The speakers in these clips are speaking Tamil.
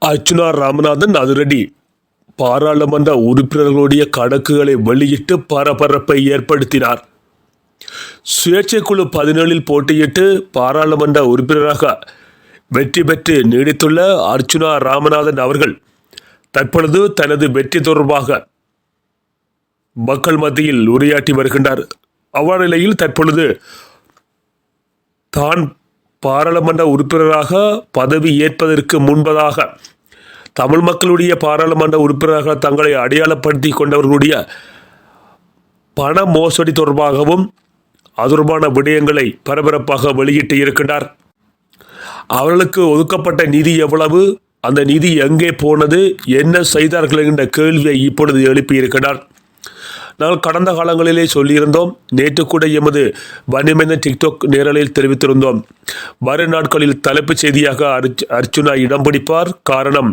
அர்ச்சுனா ராமநாதன் அதிரடி பாராளுமன்ற உறுப்பினர்களுடைய கணக்குகளை வெளியிட்டு பரபரப்பை ஏற்படுத்தினார். சுயேட்சைக்குழு 17 போட்டியிட்டு பாராளுமன்ற உறுப்பினராக வெற்றி பெற்று நீடித்துள்ள அர்ச்சுனா ராமநாதன் அவர்கள் தற்பொழுது தனது வெற்றி தொடர்பாக மக்கள் மத்தியில் உரையாற்றி வருகின்றார். அவ்வாறு நிலையில் தற்பொழுது தான் பாராளுமன்ற உறுப்பினராக பதவி ஏற்பதற்கு முன்பதாக தமிழ் மக்களுடைய பாராளுமன்ற உறுப்பினராக தங்களை அடையாளப்படுத்தி கொண்டவர்களுடைய பண மோசடி தொடர்பாகவும் தொடர்பான விடயங்களை பரபரப்பாக வெளியிட்டு இருக்கின்றார். அவர்களுக்கு ஒதுக்கப்பட்ட நிதி எவ்வளவு, அந்த நிதி எங்கே போனது, என்ன செய்தார்கள் என்ற கேள்வியை இப்பொழுது எழுப்பியிருக்கிறார். நாங்கள் கடந்த காலங்களிலே சொல்லியிருந்தோம், நேற்று கூட எமது வன்னிமென டிக்டாக் நேரலில் தெரிவித்திருந்தோம். வரும் நாட்களில் தலைப்புச் செய்தியாக அர்ச்சுனா இடம் பிடிப்பார். காரணம்,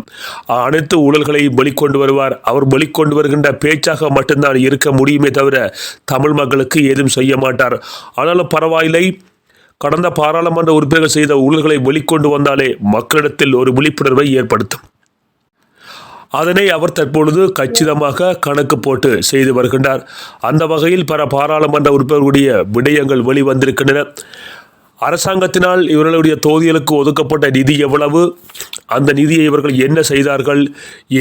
அனைத்து ஊழல்களையும் வெளிக்கொண்டு வருவார். அவர் வெளிக்கொண்டு வருகின்ற பேச்சாக மட்டும்தான் இருக்க முடியுமே தவிர தமிழ் மக்களுக்கு ஏதும் செய்ய மாட்டார். ஆனாலும் பரவாயில்லை, கடந்த பாராளுமன்ற உறுப்பினர்கள் செய்த ஊழல்களை வெளிக்கொண்டு வந்தாலே மக்களிடத்தில் ஒரு விழிப்புணர்வை ஏற்படுத்தும். அதனை அவர் தற்பொழுது கச்சிதமாக கணக்கு போட்டு செய்து வருகின்றார். அந்த வகையில் பல பாராளுமன்ற உறுப்பினர்களுடைய விடயங்கள் வெளிவந்திருக்கின்றன. அரசாங்கத்தினால் இவர்களுடைய தொகுதிகளுக்கு ஒதுக்கப்பட்ட நிதி எவ்வளவு, அந்த நிதியை இவர்கள் என்ன செய்தார்கள்,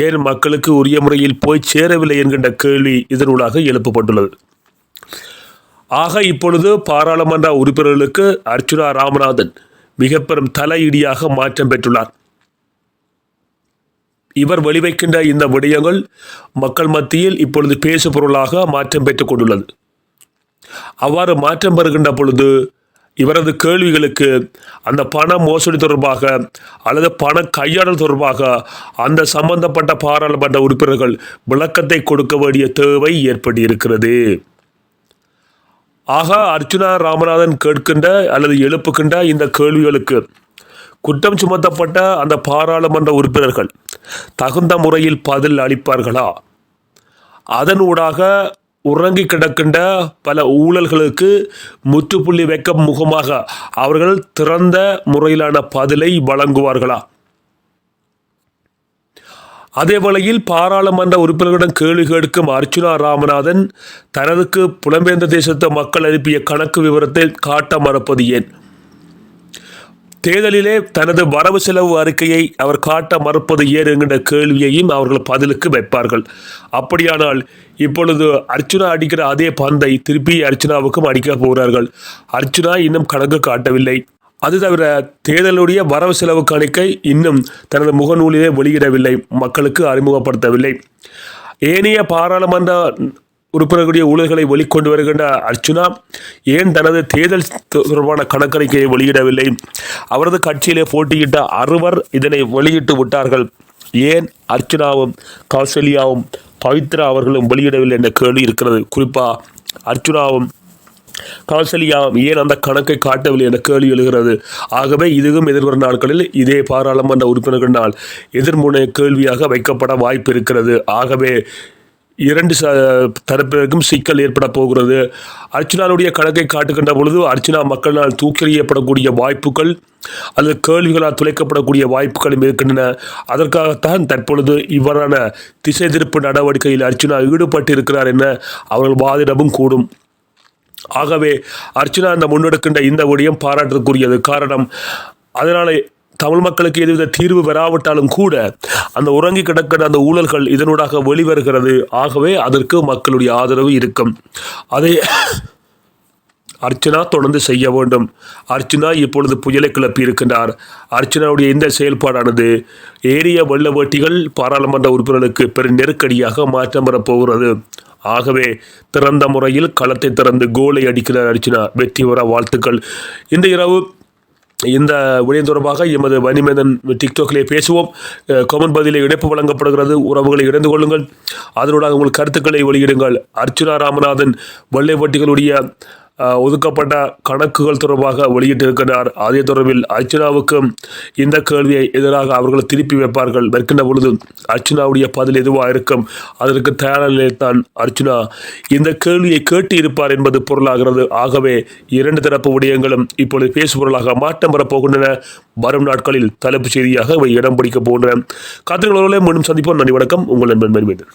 ஏன் மக்களுக்கு உரிய முறையில் போய் சேரவில்லை என்கின்ற கேள்வி இதனூடாக எழுப்பப்பட்டுள்ளது. ஆக இப்பொழுது பாராளுமன்ற உறுப்பினர்களுக்கு அர்ச்சுனா ராமநாதன் மிக பெரும் தலையிடியாக மாற்றம் பெற்றுள்ளார். இவர் வெளிவைக்கின்ற இந்த விடயங்கள் மக்கள் மத்தியில் இப்பொழுது பேசு பொருளாக மாற்றம் பெற்றுக் கொண்டுள்ளது. அவ்வாறு மாற்றம் பெறுகின்ற பொழுது இவரது கேள்விகளுக்கு அந்த பண மோசடி தொடர்பாக அல்லது பண கையாடல் தொடர்பாக அந்த சம்பந்தப்பட்ட பாராளுமன்ற உறுப்பினர்கள் விளக்கத்தை கொடுக்க வேண்டிய தேவை ஏற்பட்டிருக்கிறது. ஆக அர்ச்சுனா ராமநாதன் கேட்கின்ற அல்லது எழுப்புகின்ற இந்த கேள்விகளுக்கு குற்றம் சுமத்தப்பட்ட அந்த பாராளுமன்ற உறுப்பினர்கள் தகுந்த முறையில் பதில் அளிப்பார்களா? அதனூடாக உறங்கி கிடக்கின்ற பல ஊழல்களுக்கு முற்றுப்புள்ளி வைக்கும் முகமாக அவர்கள் திறந்த முறையிலான பதிலை வழங்குவார்களா? அதே வேளையில் பாராளுமன்ற உறுப்பினர்களிடம் கேள்வி கேட்கும் அர்ச்சுனா ராமநாதன் தனதுக்கு புலம்பெயர்ந்த தேசத்து மக்கள் அனுப்பிய கணக்கு விவரத்தை காட்ட மறுப்பது ஏன்? தேர்தலிலே தனது வரவு செலவு அறிக்கையை அவர் காட்ட மறுப்பது ஏன் என்கின்ற கேள்வியையும் அவர்கள் பதிலுக்கு வைப்பார்கள். அப்படியானால் இப்பொழுது அர்ச்சுனா அடிக்கிற அதே பந்தை திருப்பி அர்ச்சுனாவுக்கும் அடிக்கப் போகிறார்கள். அர்ச்சுனா இன்னும் கணக்கு காட்டவில்லை. அது தவிர தேர்தலுடைய வரவு செலவு கணக்கை இன்னும் தனது முகநூலிலே வெளியிடவில்லை, மக்களுக்கு அறிமுகப்படுத்தவில்லை. ஏனைய பாராளுமன்ற உறுப்பினர்களுடைய ஊழல்களை வெளிக்கொண்டு வருகின்ற அர்ச்சுனா ஏன் தனது தேர்தல் தொடர்பான கணக்கறிக்கையை வெளியிடவில்லை? அவரது கட்சியிலே போட்டியிட்ட 6 இதனை வெளியிட்டு விட்டார்கள். ஏன் அர்ச்சுனாவும் கௌசல்யாவும் பவித்ரா அவர்களும் வெளியிடவில்லை என்ற கேள்வி இருக்கிறது. குறிப்பாக அர்ச்சுனாவும் கௌசல்யாவும் ஏன் அந்த கணக்கை காட்டவில்லை என்ற கேள்வி எழுகிறது. ஆகவே இதுவும் எதிர்வரும் நாட்களில் இதே பாராளுமன்ற உறுப்பினர்களினால் எதிர்முனை கேள்வியாக வைக்கப்பட வாய்ப்பு இருக்கிறது. ஆகவே 2 தரப்பினருக்கும் சிக்கல் ஏற்பட போகிறது. அர்ச்சுனாவுடைய கணக்கை காட்டுகின்ற பொழுது அர்ச்சுனா மக்களால் தூக்கியப்படக்கூடிய வாய்ப்புகள் அல்லது கேள்விகளால் துளைக்கப்படக்கூடிய வாய்ப்புகளும் இருக்கின்றன. அதற்காகத்தான் தற்பொழுது இவ்வாறான திசை திருப்பு நடவடிக்கையில் அர்ச்சுனா ஈடுபட்டு இருக்கிறார் என அவர்கள் வாதிடவும் கூடும். ஆகவே அர்ச்சுனா அந்த முன்னெடுக்கின்ற இந்த விடயம் பாராட்டுக்குரியது. காரணம், அதனாலே தமிழ் மக்களுக்கு எதுவித தீர்வு பெறாவிட்டாலும் கூட அந்த உறங்கி கிடக்கிற அந்த ஊழல்கள் இதனூடாக வெளிவருகிறது. ஆகவே அதற்கு மக்களுடைய ஆதரவு இருக்கும். அதை அர்ச்சுனா தொடர்ந்து செய்ய வேண்டும். அர்ச்சுனா இப்பொழுது புயலை கிளப்பி இருக்கின்றார். அர்ச்சுனாவுடைய இந்த செயல்பாடானது ஏரிய வெள்ள வேட்டிகள் பாராளுமன்ற உறுப்பினர்களுக்கு பெரும் நெருக்கடியாக மாற்றம் பெறப்போகிறது. ஆகவே திறந்த முறையில் களத்தை திறந்து கோலை அடிக்கிறார் அர்ச்சுனா. வெற்றி பெற வாழ்த்துக்கள். இந்த இரவு இந்த விடயம் தொடர்பாக எமது வன்னிமேதன் டிக்டாக்கிலே பேசுவோம். கமெண்ட் பதிலே இணைப்பு வழங்கப்படுகிறது. உறவுகளை இணைந்து கொள்ளுங்கள். அதனூடாக உங்கள் கருத்துக்களை வெளியிடுங்கள். அர்ச்சுனா ராமநாதன் வெள்ளை வேட்டிகளுடைய ஒதுக்கப்பட்ட கணக்குகள் தொடர்பாக வெளியிட்டிருக்கிறார். அதே தொடர்பில் அர்ச்சனாவுக்கும் இந்த கேள்வியை எதிராக அவர்கள் திருப்பி வைப்பார்கள். வைக்கின்ற பொழுது அர்ச்சனாவுடைய பதில் எதுவாக இருக்கும், அதற்கு தயாரான நிலையில்தான் அர்ச்சனா இந்த கேள்வியை கேட்டு இருப்பார் என்பது பொருளாகிறது. ஆகவே இரண்டு தரப்பு விடயங்களும் இப்பொழுது பேசுபொருளாக மாற்றம் பெறப்போகின்றன. வரும் நாட்களில் தலைப்புச் செய்தியாக இவை இடம் பிடிக்க போகின்றன. காத்திருக்கிறவர்களே, மீண்டும் சந்திப்போம். நன்றி, வணக்கம். உங்கள் நண்பன் மணிமேகன்.